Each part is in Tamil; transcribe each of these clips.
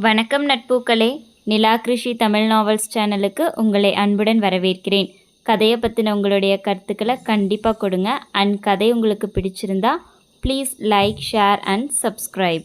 வணக்கம் நட்பூக்களே. நிலா கிருஷி தமிழ் நாவல்ஸ் சேனலுக்கு உங்களை அன்புடன் வரவேற்கிறேன். கதையை பற்றின உங்களுடைய கருத்துக்களை கண்டிப்பாக கொடுங்க. அண்ட் கதை உங்களுக்கு பிடிச்சிருந்தா please like, share and subscribe.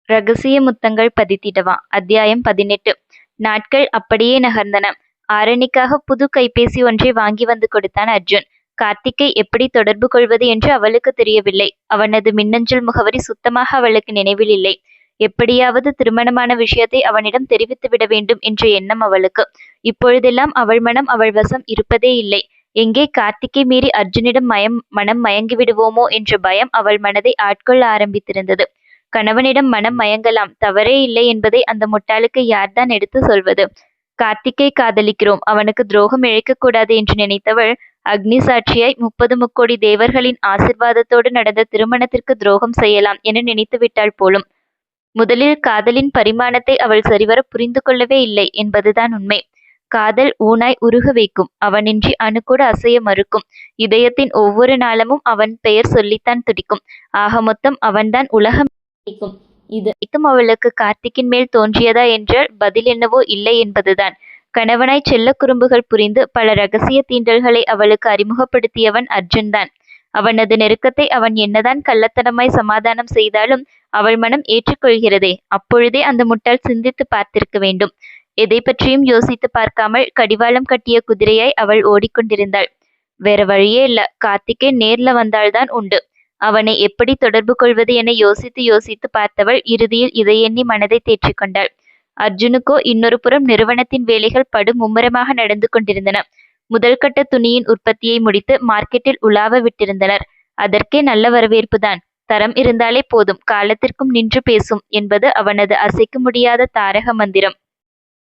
ரகசிய முத்தங்கள் பதித்திடவா. அத்தியாயம் 18. நாட்கள் அப்படியே நகர்ந்தன. ஆரணிக்காக புது கைபேசி ஒன்றை வாங்கி வந்து கொடுத்தான் அர்ஜுன். கார்த்திக்கை எப்படி தொடர்பு கொள்வது என்று அவளுக்கு தெரியவில்லை. அவனது மின்னஞ்சல் முகவரி சுத்தமாக அவளுக்கு நினைவில் இல்லை. எப்படியாவது திருமணமான விஷயத்தை அவனிடம் தெரிவித்து விட வேண்டும் என்ற எண்ணம் அவளுக்கு. இப்பொழுதெல்லாம் அவள் மனம் அவள் வசம் இருப்பதே இல்லை. எங்கே கார்த்திக்கை மீறி அர்ஜுனிடம் மனம் மயங்கி விடுவோமோ என்ற பயம் அவள் மனதை ஆட்கொள்ள ஆரம்பித்திருந்தது. கணவனிடம் மனம் மயங்கலாம், தவறே இல்லை என்பதை அந்த முட்டாளுக்கு யார்தான் எடுத்து சொல்வது? கார்த்திக்கை காதலிக்கிறோம், அவனுக்கு துரோகம் இழைக்கக்கூடாது என்று நினைத்தவள் அக்னி சாட்சியாய் 30 முக்கோடி தேவர்களின் ஆசிர்வாதத்தோடு நடந்த திருமணத்திற்கு துரோகம் செய்யலாம் என நினைத்து விட்டாள் போலும். முதலில் காதலின் பரிமாணத்தை அவள் சரிவர புரிந்து கொள்ளவே இல்லை என்பதுதான் உண்மை. காதல் ஊனாய் உருக வைக்கும். அவனின்றி அணுக்கூட அசைய மறுக்கும். இதயத்தின் ஒவ்வொரு நாளமும் அவன் பெயர் சொல்லித்தான் துடிக்கும். ஆக மொத்தம் அவன்தான் உலகம். இது அவளுக்கு கார்த்திக்கின் மேல் தோன்றியதா என்றால் பதில் என்னவோ இல்லை என்பதுதான். கணவனாய் செல்ல குறும்புகள் புரிந்து பல ரகசிய தீண்டல்களை அவளுக்கு அறிமுகப்படுத்தியவன் அர்ஜுன்தான். அவனது நெருக்கத்தை அவன் என்னதான் கள்ளத்தனமாய் சமாதானம் செய்தாலும் அவள் மனம் ஏற்றுக்கொள்கிறதே. அப்பொழுதே அந்த முட்டாள் சிந்தித்து பார்த்திருக்க வேண்டும். எதை பற்றியும் யோசித்து பார்க்காமல் கடிவாளம் கட்டிய குதிரையாய் அவள் ஓடிக்கொண்டிருந்தாள். வேற வழியே இல்ல. கார்த்திகே நேர்ல வந்தால்தான் உண்டு. அவனை எப்படி தொடர்பு கொள்வது என யோசித்து யோசித்து பார்த்தவள் இறுதியில் இதை எண்ணி மனதை தேற்றிக்கொண்டாள். அர்ஜுனுக்கோ இன்னொரு புறம் நிறுவனத்தின் வேலைகள் படு மும்முரமாக நடந்து கொண்டிருந்தன. முதல் கட்ட துணியின் உற்பத்தியை முடித்து மார்க்கெட்டில் உலாவ விட்டிருந்தனர். அதற்கே நல்ல வரவேற்புதான். தரம் இருந்தாலே போதும், காலத்திற்கும் நின்று பேசும் என்பது அவனது அசைக்க முடியாத தாரக மந்திரம்.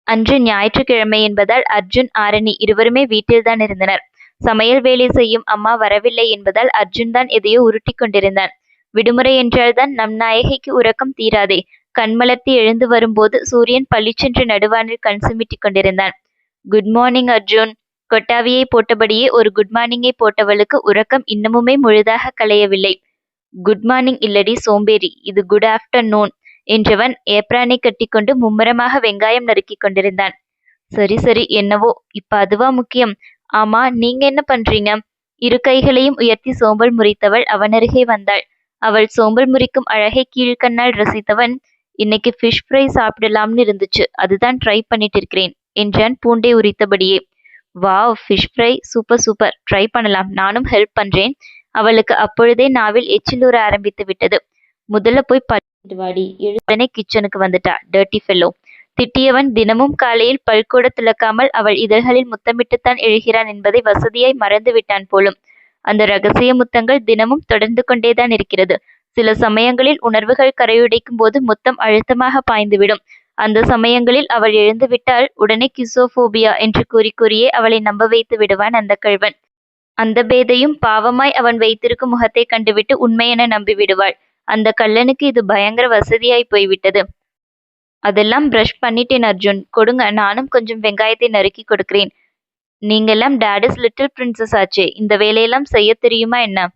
அன்று ஞாயிற்றுக்கிழமை என்பதால் அர்ஜுன், ஆரணி இருவருமே வீட்டில்தான் இருந்தனர். சமையல் வேலை செய்யும் அம்மா வரவில்லை என்பதால் அர்ஜுன் தான் எதையோ உருட்டி கொண்டிருந்தான். விடுமுறை என்றால்தான் நம் நாயகிக்கு உறக்கம் தீராதே. கண்மலர்த்தி எழுந்து வரும்போது சூரியன் பளிச்சென்று நடுவானில் கண் சிமிட்டி கொண்டிருந்தான். Good morning Arjun. கொட்டாவியை போட்டபடியே ஒரு குட் மார்னிங்கை போட்டவளுக்கு உறக்கம் இன்னமுமே முழுதாக களையவில்லை. குட் மார்னிங் இல்லடி சோம்பேறி, இது குட் ஆஃப்டர்நூன் என்றவன் ஏப்ரானை கட்டிக்கொண்டு மும்முரமாக வெங்காயம் நறுக்கி கொண்டிருந்தான். சரி சரி, என்னவோ இப்ப அதுவா முக்கியம். ஆமா, நீங்க என்ன பண்றீங்க? இரு கைகளையும் உயர்த்தி சோம்பல் முறித்தவள் அவனருகே வந்தாள். அவள் சோம்பல் முறிக்கும் அழகை கீழ்கண்ணால் ரசித்தவன், இன்னைக்கு ஃபிஷ் ஃப்ரை சாப்பிடலாம்னு இருந்துச்சு, அதுதான் ட்ரை பண்ணிட்டு இருக்கிறேன் என்றான் பூண்டை உரித்தபடியே. Wow, fish fry, super super, try பண்ணலாம், நானும் ஹெல்ப் பண்றேன். அவளுக்கு அப்பொழுதே நாவில் எச்சிலூற ஆரம்பித்து விட்டது. முதல்ல போய் பல்லிட்டு வாடி. உடனே கிச்சனுக்கு வந்துட்டா. Dirty fellow. திட்டியவன் தினமும் காலையில் பல்கூட துளக்காமல் அவள் இதழ்களில் முத்தமிட்டுத்தான் எழுகிறான் என்பதை வசதியாய் மறந்து விட்டான் போலும். அந்த ரகசிய முத்தங்கள் தினமும் தொடர்ந்து கொண்டேதான் இருக்கிறது. சில சமயங்களில் உணர்வுகள் கரையுடைக்கும் போது முத்தம் அழுத்தமாக பாய்ந்துவிடும். அந்த சமயங்களில் அவள் எழுந்து விட்டால் உடனே கிசோபோபியா என்று கூறியே அவளை நம்ப வைத்து விடுவான் அந்த கள்வன். அந்த பேதையும் பாவமாய் அவன் வைத்திருக்கும் முகத்தை கண்டுவிட்டு உண்மையென நம்பிவிடுவாள். அந்த கள்ளனுக்கு இது பயங்கர வசதியாய் போய்விட்டது. அதெல்லாம் பிரஷ் பண்ணிட்டேன் அர்ஜுன், கொடுங்க, நானும் கொஞ்சம் வெங்காயத்தை நறுக்கி கொடுக்கிறேன். நீங்கெல்லாம் டேடிஸ் லிட்டில் பிரின்சஸ் ஆச்சே, இந்த வேலையெல்லாம் செய்ய தெரியுமா என்ன?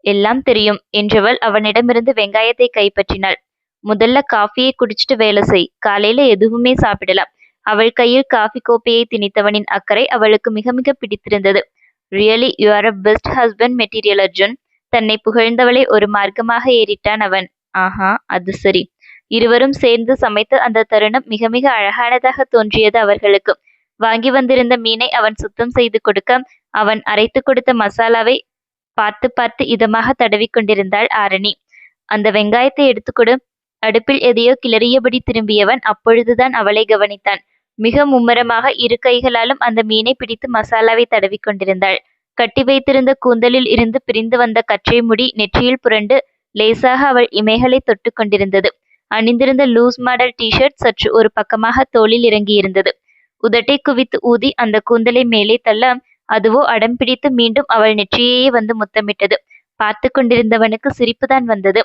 எல்லாம் தெரியும் என்றவள் அவனிடமிருந்து வெங்காயத்தை கைப்பற்றினாள். முதல்ல காஃபியை குடிச்சிட்டு வேலை செய். காலையில எதுவுமே சாப்பிடலாம். அவள் கையில் காஃபி கோப்பையை திணித்தவனின் அக்கறை அவளுக்கு மிக மிக பிடித்திருந்தது. Really you are a best husband material Arjun. தன்னை புகழ்ந்தவளை ஒரு மார்க்கமாக ஏறிட்டான் அவன். ஆஹா, அது சரி. இருவரும் சேர்ந்து சமைத்த அந்த தருணம் மிக மிக அழகானதாக தோன்றியது அவர்களுக்கு. வாங்கி வந்திருந்த மீனை அவன் சுத்தம் செய்து கொடுக்க, அவன் அரைத்து கொடுத்த மசாலாவை பார்த்து பார்த்து இதமாக தடவி கொண்டிருந்தாள் ஆரணி. அந்த வெங்காயத்தை எடுத்துக்கொடு. அடுப்பில் எதையோ கிளறியபடி திரும்பியவன் அப்பொழுதுதான் அவளை கவனித்தான். மிக மும்முரமாக இரு கைகளாலும் அந்த மீனை பிடித்து மசாலாவை தடவி கொண்டிருந்தாள். கட்டி வைத்திருந்த கூந்தலில் இருந்து பிரிந்து வந்த கற்றை முடி நெற்றியில் புரண்டு லேசாக அவள் இமைகளை தொட்டு கொண்டிருந்தது. அணிந்திருந்த லூஸ் மாடல் டிஷர்ட் சற்று ஒரு பக்கமாக தோளில் இறங்கியிருந்தது. உதட்டை குவித்து ஊதி அந்த கூந்தலை மேலே தள்ள, அதுவோ அடம் பிடித்து மீண்டும் அவள் நெற்றியையே வந்து முத்தமிட்டது. பார்த்து கொண்டிருந்தவனுக்கு சிரிப்புதான் வந்தது.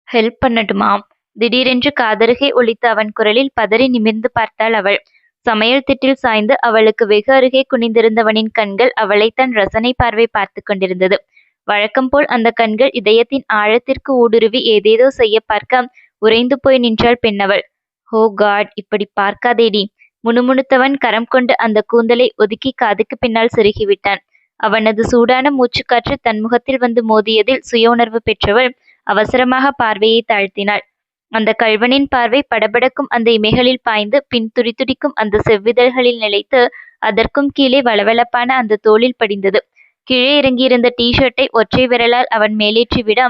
ஹெல்ப் பண்ணட்டுமா? திடீரென்று காதருகே ஒலித்த அவன் குரலில் பதறி நிமிர்ந்து பார்த்தாள் அவள். சமையல் திட்டில் சாய்ந்து அவளுக்கு வெகு அருகே குனிந்திருந்தவனின் கண்கள் அவளைத்தான் ரசனை பார்வை பார்த்து கொண்டிருந்தது. வழக்கம் போல் அந்த கண்கள் இதயத்தின் ஆழத்திற்கு ஊடுருவி ஏதேதோ செய்ய பார்க்க உறைந்து போய் நின்றாள் பெண்ணவள். ஓ காட், இப்படி பார்க்காதேடி. முணுமுணுத்தவன் கரம் கொண்டு அந்த கூந்தலை ஒதுக்கி காதுக்கு பின்னால் செருகிவிட்டான். அவனது சூடான மூச்சுக்காற்று தன் முகத்தில் வந்து மோதியதில் சுய உணர்வு பெற்றவள் அவசரமாக பார்வையை தாழ்த்தினாள். அந்த கள்வனின் பார்வை படபடக்கும் அந்த இமைகளில் பாய்ந்து பின் துடிதுடிக்கும் அந்த செவ்விதழ்களில் நிலைத்து அதற்கும் கீழே வளவளப்பான அந்த தோளில் படிந்தது. கீழே இறங்கியிருந்த ஷர்ட்டை ஒற்றை விரலால் அவன் மேலேற்றிவிட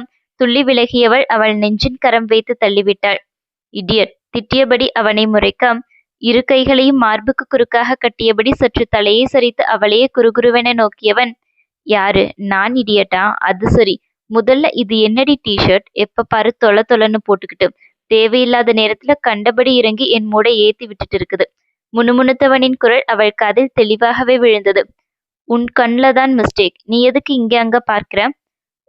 துள்ளி விலகியவள் அவள் நெஞ்சின் கரம் வைத்து தள்ளிவிட்டாள். இடியட், திட்டியபடி அவனை முறைக்க, இரு கைகளையும் மார்புக்கு குறுக்காக கட்டியபடி சற்று தலையை சரித்து அவளையே குறுகுறுவென நோக்கியவன், யாரு, நான் இடியட்டா? அது சரி, முதல்ல இது என்னடி ஷர்ட், எப்ப பாரு தொலை தொலைன்னு போட்டுக்கிட்டு, தேவையில்லாத நேரத்துல கண்டபடி இறங்கி என் மூடை ஏத்தி விட்டுட்டு இருக்குது. முணுமுணுத்தவனின் குரல் அவள் காதில் தெளிவாகவே விழுந்தது. உன் கண்ல தான் மிஸ்டேக். நீ எதுக்கு இங்க அங்க பார்க்கிற?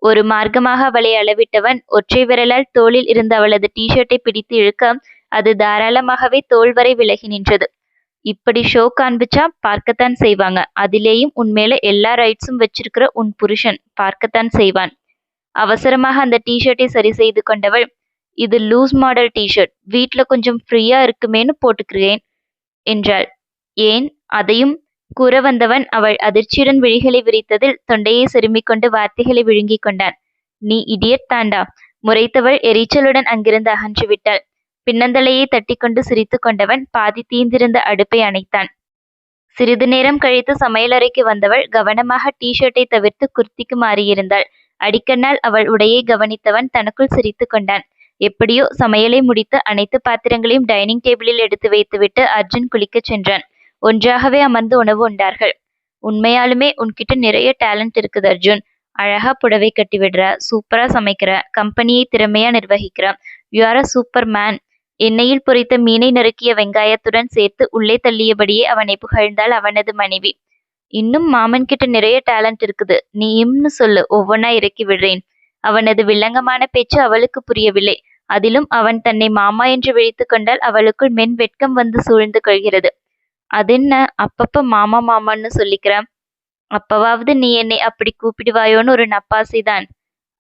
ஒரு மார்க்கமாக அவளை அளவிட்டவன் ஒற்றை விரலால் தோளில் இருந்த அவளது ஷர்ட்டை பிடித்து இழுக்க அது தாராளமாகவே தோள் வரை விலகி நின்றது. இப்படி ஷோ காண்பிச்சா பார்க்கத்தான் செய்வாங்க. அதிலேயும் உன்மேல எல்லா ரைட்ஸும் வச்சிருக்கிற உன் புருஷன் பார்க்கத்தான் செய்வான். அவசரமாக அந்த ஷர்ட்டை சரி செய்து கொண்டவள், இது லூஸ் மாடல் ஷர்ட், வீட்ல கொஞ்சம் ஃப்ரீயா இருக்குமேன்னு போட்டுக்கிறேன் என்றாள். ஏன்? அதையும் கூற வந்தவன் அவள் அதிர்ச்சியுடன் விழிகளை விரித்ததில் தொண்டையை செருமிக் கொண்டு வார்த்தைகளை விழுங்கிக் கொண்டான். நீ இடியட் தாண்டா! முறைத்தவள் எரிச்சலுடன் அங்கிருந்து அகன்று விட்டாள். பின்னந்தலையை தட்டிக்கொண்டு சிரித்து கொண்டவன் பாதி தீந்திருந்த அடுப்பை அணைத்தான். சிறிது நேரம் கழித்து சமையலறைக்கு வந்தவள் கவனமாக ஷர்ட்டை தவிர்த்து குர்த்திக்கு மாறியிருந்தாள். அடிக்கண்ணால் அவள் உடையை கவனித்தவன் தனக்குள் சிரித்து கொண்டான். எப்படியோ சமையலை முடித்து அனைத்து பாத்திரங்களையும் டைனிங் டேபிளில் எடுத்து வைத்துவிட்டு அர்ஜுன் குளிக்கச் சென்றான். ஒன்றாகவே அமர்ந்து உணவு உண்டார்கள். உண்மையாலுமே உன்கிட்ட நிறைய டேலண்ட் இருக்குது அர்ஜுன். அழகா புடவை கட்டி விடுற, சூப்பரா சமைக்கிற, கம்பெனியை திறமையா நிர்வகிக்கிற. You are a super man. எண்ணெயில் பொரித்த மீனை நறுக்கிய வெங்காயத்துடன் சேர்த்து உள்ளே தள்ளியபடியே அவனை புகழ்ந்தாள் அவனது மனைவி. இன்னும் மாமன் கிட்ட நிறைய டேலண்ட் இருக்குது. நீ இம்னு சொல்லு, ஒவ்வொன்னா இறக்கி விடுறேன். அவனது வில்லங்கமான பேச்சு அவளுக்கு புரியவில்லை. அதிலும் அவன் தன்னை மாமா என்று விழித்து கொண்டால் அவளுக்குள் மென் வெட்கம் வந்து சூழ்ந்து கொள்கிறது. அதென்ன அப்பப்ப மாமா மாமான்னு சொல்லிக்கிறேன். அப்பவாவது நீ என்னை அப்படி கூப்பிடுவாயோன்னு ஒரு நப்பாசைதான்.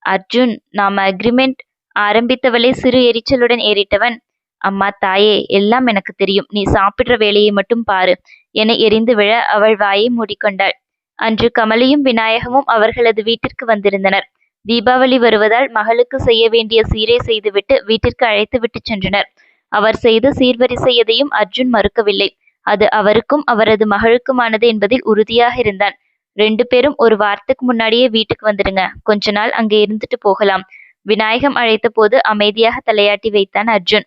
அர்ஜுன், நாம அக்ரிமெண்ட் ஆரம்பித்தவளை சிறு எரிச்சலுடன் ஏறிட்டவன், அம்மா தாயே, எல்லாம் எனக்கு தெரியும். நீ சாப்பிடுற வேலையை மட்டும் பாரு என எரிந்து விழ அவள் வாயை மூடிக்கொண்டாள். அன்று கமலியும் விநாயகமும் அவர்களது வீட்டிற்கு வந்திருந்தனர். தீபாவளி வருவதால் மகளுக்கு செய்ய வேண்டிய சீரை செய்துவிட்டு வீட்டிற்கு அழைத்து விட்டு சென்றனர். அவர் செய்த சீர்வரிசை எதையும் அர்ஜுன் மறுக்கவில்லை. அது அவருக்கும் அவரது மகளுக்குமானது என்பதில் உறுதியாக இருந்தான். 2 பேரும் ஒரு வாரத்துக்கு முன்னாடியே வீட்டுக்கு வந்துடுங்க, கொஞ்ச நாள் அங்கே இருந்துட்டு போகலாம். விநாயகம் அழைத்த போது அமைதியாக தலையாட்டி வைத்தான் அர்ஜுன்.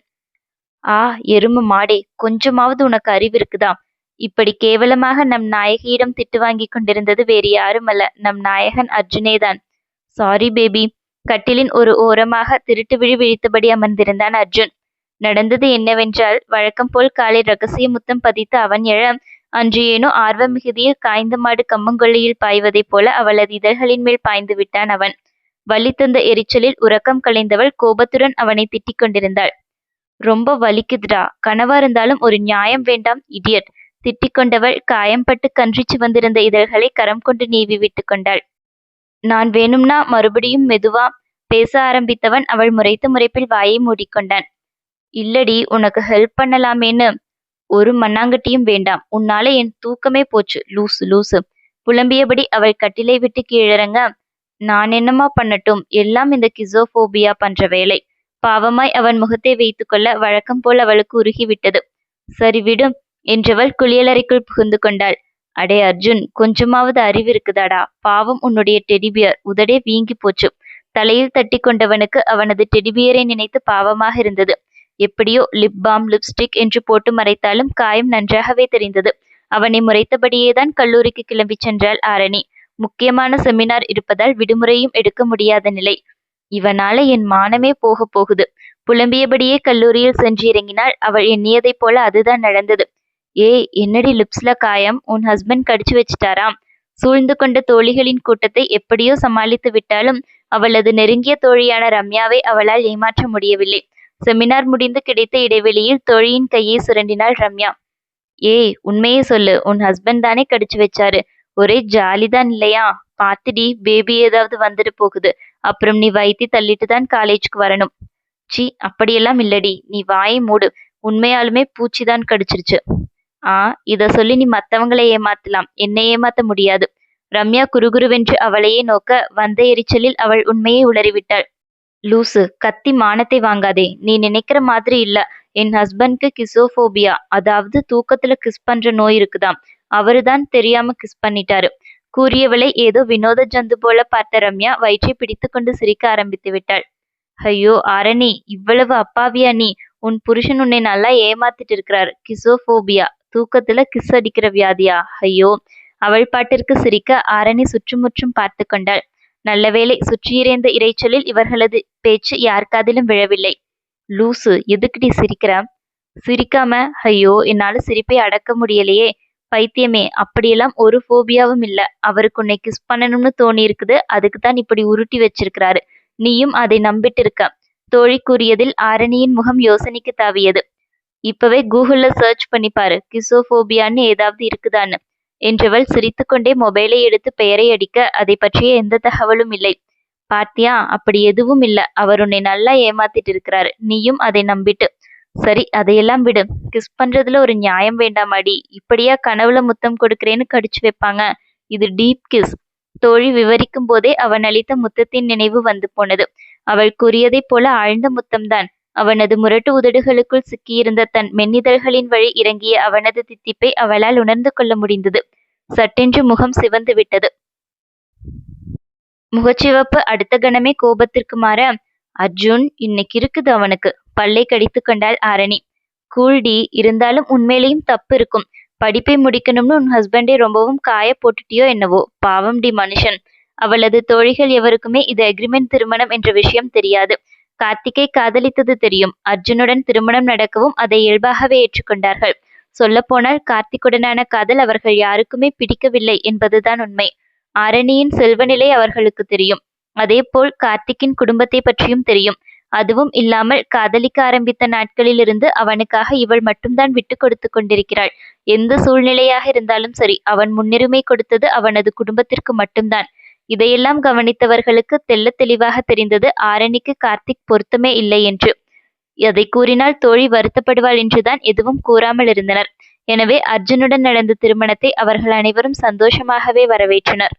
ஆ எரும மாடே, கொஞ்சமாவது உனக்கு அறிவு இருக்குதா? இப்படி கேவலமாக நம் நாயகியிடம் திட்டு வாங்கி கொண்டிருந்தது வேறு யாருமல்ல, நம் நாயகன் அர்ஜுனேதான். Sorry baby. கட்டிலின் ஒரு ஓரமாக திருட்டு விழி விழித்தபடி அமர்ந்திருந்தான் அர்ஜுன். நடந்தது என்னவென்றால், வழக்கம் போல் காலை ரகசிய முத்தம் பதித்து அவன் எழ, அன்று ஏனோ ஆர்வ மிகுதியில் காய்ந்த மாடு கம்மங்கொல்லியில் பாய்வதைப் போல அவளது இதழ்களின் மேல் பாய்ந்து விட்டான் அவன். வலி தந்த எரிச்சலில் உறக்கம் கலைந்தவள் கோபத்துடன் அவனை திட்டிக் கொண்டிருந்தாள். ரொம்ப வலிக்குதுடா, கனவா இருந்தாலும் ஒரு நியாயம் வேண்டாம் இடியட். திட்டிக் கொண்டவள் காயம்பட்டு கன்றிச்சு வந்திருந்த இதழ்களை கரம் கொண்டு நீவி விட்டு கொண்டாள். நான் வேணும்னா மறுபடியும் மெதுவா பேச ஆரம்பித்தவன் அவள் முறைத்த முறைப்பில் வாயை மூடிக்கொண்டான். இல்லடி, உனக்கு ஹெல்ப் பண்ணலாமேன்னு. ஒரு மண்ணாங்கட்டியும் வேண்டாம். உன்னால என் தூக்கமே போச்சு, லூசு லூசு. புலம்பியபடி அவள் கட்டிலை விட்டு கீழிறங்க, நான் என்னமா பண்ணட்டும், எல்லாம் இந்த கிசோபோபியா பண்ற வேலை. பாவமாய் அவன் முகத்தை வைத்துக்கொள்ள வழக்கம் போல் அவளுக்கு உருகிவிட்டது. சரி விடும் என்றவள் குளியலறைக்குள் புகுந்து கொண்டாள். அடே அர்ஜுன், கொஞ்சமாவது அறிவு இருக்குதாடா? பாவம் உன்னுடைய டெடிபியர் உதடே வீங்கி போச்சு. தலையில் தட்டி கொண்டவனுக்கு அவனது டெடிபியரை நினைத்து பாவமாக இருந்தது. எப்படியோ லிப் பாம் லிப்ஸ்டிக் என்று போட்டு மறைத்தாலும் காயம் நன்றாகவே தெரிந்தது. அவனை முறைத்தபடியேதான் கல்லூரிக்கு கிளம்பி சென்றாள் ஆரணி. முக்கியமான செமினார் இருப்பதால் விடுமுறையும் எடுக்க முடியாத நிலை. இவனால என் மானமே போக போகுது. புலம்பியபடியே கல்லூரியில் சென்று இறங்கினாள். அவள் எண்ணியதைப் போல அதுதான் நடந்தது. ஏய், என்னடி லிப்ஸ்ல காயம்? உன் ஹஸ்பண்ட் கடிச்சு வச்சிட்டாராம். சூழ்ந்து கொண்ட தோழிகளின் கூட்டத்தை எப்படியோ சமாளித்து விட்டாலும் அவளது நெருங்கிய தோழியான ரம்யாவை அவளால் ஏமாற்ற முடியவில்லை. செமினார் முடிந்து கிடைத்த இடைவெளியில் தோழியின் கையை சுரண்டினாள் ரம்யா. ஏய், உண்மையே சொல்லு, உன் ஹஸ்பண்ட் தானே கடிச்சு வச்சாரு? ஒரே ஜாலிதான் இல்லையா? பாத்துடி, பேபி ஏதாவது வந்துட்டு போகுது. அப்புறம் நீ வயித்தி தள்ளிட்டு தான் காலேஜுக்கு வரணும். சி, அப்படியெல்லாம் இல்லடி, நீ வாயை மூடு. உண்மையாலுமே பூச்சிதான் கடிச்சிருச்சு. ஆ, இத சொல்லி நீ மத்தவங்களை ஏமாத்தலாம், என்னை ஏமாத்த முடியாது. ரம்யா குறுகுறுவென்று அவளையே நோக்க, வந்த எரிச்சலில் அவள் உண்மையை உளறிவிட்டாள். லூசு, கத்தி மானத்தை வாங்காதே. நீ நினைக்கிற மாதிரி இல்ல. என் ஹஸ்பண்ட்க்கு கிசோஃபோபியா, அதாவது தூக்கத்துல கிஸ் பண்ற நோய் இருக்குதாம். அவருதான் தெரியாம கிஸ் பண்ணிட்டாரு. கூறியவளை ஏதோ வினோத ஜந்து போல பார்த்த ரம்யா வயிற்றை பிடித்துக்கொண்டு சிரிக்க ஆரம்பித்து விட்டாள். ஐயோ ஆரணி, இவ்வளவு அப்பாவியா நீ? உன் புருஷன் உன்னை நல்லா ஏமாத்திட்டு இருக்கிறார். கிசோஃபோபியா, தூக்கத்துல கிஸ் அடிக்கிற வியாதியா? ஐயோ! அவள் பாட்டிற்கு சிரிக்க ஆரணி சுற்றுமுற்றும் பார்த்து கொண்டாள். நல்லவேளை சுற்றியிருந்த இரைச்சலில் இவர்களது பேச்சு யார் காதிலும் விழவில்லை. லூசு, எதுக்குடி சிரிக்கிற? சிரிக்காம? ஐயோ, என்னால சிரிப்பை அடக்க முடியலையே. பைத்தியமே, அப்படியெல்லாம் ஒரு ஃபோபியாவும் இல்ல. அவருக்கு உன்னை கிஸ் பண்ணணும்னு தோணி இருக்குது, அதுக்குத்தான் இப்படி உருட்டி வச்சிருக்கிறாரு. நீயும் அதை நம்பிட்டு இருக்க. தோழி கூறியதில் ஆரணியின் முகம் யோசனைக்கு தாவியது. இப்பவே கூகுள்ல சர்ச் பண்ணி பாரு, கிசோஃபோபியான்னு ஏதாவது இருக்குதான்னு என்றவள் சிரித்துக்கொண்டே மொபைலை எடுத்து பெயரை அடிக்க அதை பற்றிய எந்த தகவலும் இல்லை. பாத்தியா, அப்படி எதுவும் இல்ல. அவர் உன்னை நல்லா ஏமாத்திட்டு இருக்கிறாரு. நீயும் அதை நம்பிட்டு. சரி, அதையெல்லாம் விடு. கிஸ் பண்றதுல ஒரு நியாயம் வேண்டாமாடி? இப்படியா கனவுல முத்தம் கொடுக்கிறேன்னு கடிச்சு வைப்பாங்க? இது டீப் கிஸ். தோழி விவரிக்கும் போதே அவன் அளித்த முத்தத்தின் நினைவு வந்து போனது. அவள் கூறியதைப் போல ஆழ்ந்த முத்தம்தான். அவனது முரட்டு உதடுகளுக்குள் சிக்கியிருந்த தன் மென்னிதழ்களின் வழி இறங்கிய அவனது தித்திப்பை அவளால் உணர்ந்து கொள்ள முடிந்தது. சட்டென்று முகம் சிவந்து விட்டது. முகச்சிவப்பு அடுத்த கணமே கோபத்திற்கு மாற, அர்ஜுன், இன்னைக்கு இருக்குது அவனுக்கு. பல்லை கடித்து கொண்டாள் ஆரணி. கூல்டி, இருந்தாலும் உண்மையிலேயும் தப்பு இருக்கும். படிப்பை முடிக்கணும்னு உன் ஹஸ்பண்டை ரொம்பவும் காய போட்டுட்டியோ என்னவோ. பாவம் டி மனுஷன். அவளது தோழிகள் எவருக்குமே இது அக்ரிமெண்ட் திருமணம் என்ற விஷயம் தெரியாது. கார்த்திகை காதலித்தது தெரியும். அர்ஜுனுடன் திருமணம் நடக்கவும் அதை இயல்பாகவே ஏற்றுக்கொண்டார்கள். சொல்லப்போனால் கார்த்திக்குடனான காதல் அவர்கள் யாருக்குமே பிடிக்கவில்லை என்பதுதான் உண்மை. ஆரணியின் செல்வநிலை அவர்களுக்கு தெரியும். அதேபோல் கார்த்திக்கின் குடும்பத்தை பற்றியும் தெரியும். அதுவும் இல்லாமல் காதலிக்க ஆரம்பித்த நாட்களிலிருந்து அவனுக்காக இவள் மட்டும்தான் விட்டு கொடுத்து கொண்டிருக்கிறாள். எந்த சூழ்நிலையாக இருந்தாலும் சரி, அவன் முன்னுரிமை கொடுத்தது அவனது குடும்பத்திற்கு மட்டும்தான். இதையெல்லாம் கவனித்தவர்களுக்கு தெள்ளத் தெளிவாக தெரிந்தது ஆரணிக்கு கார்த்திக் பொருத்தமே இல்லை என்று. அதை கூறினால் தோழி வருத்தப்படுவாள் என்றுதான் எதுவும் கூறாமல் இருந்தனர். எனவே அர்ஜுனுடன் நடந்த திருமணத்தை அவர்கள் அனைவரும் சந்தோஷமாகவே வரவேற்றனர்.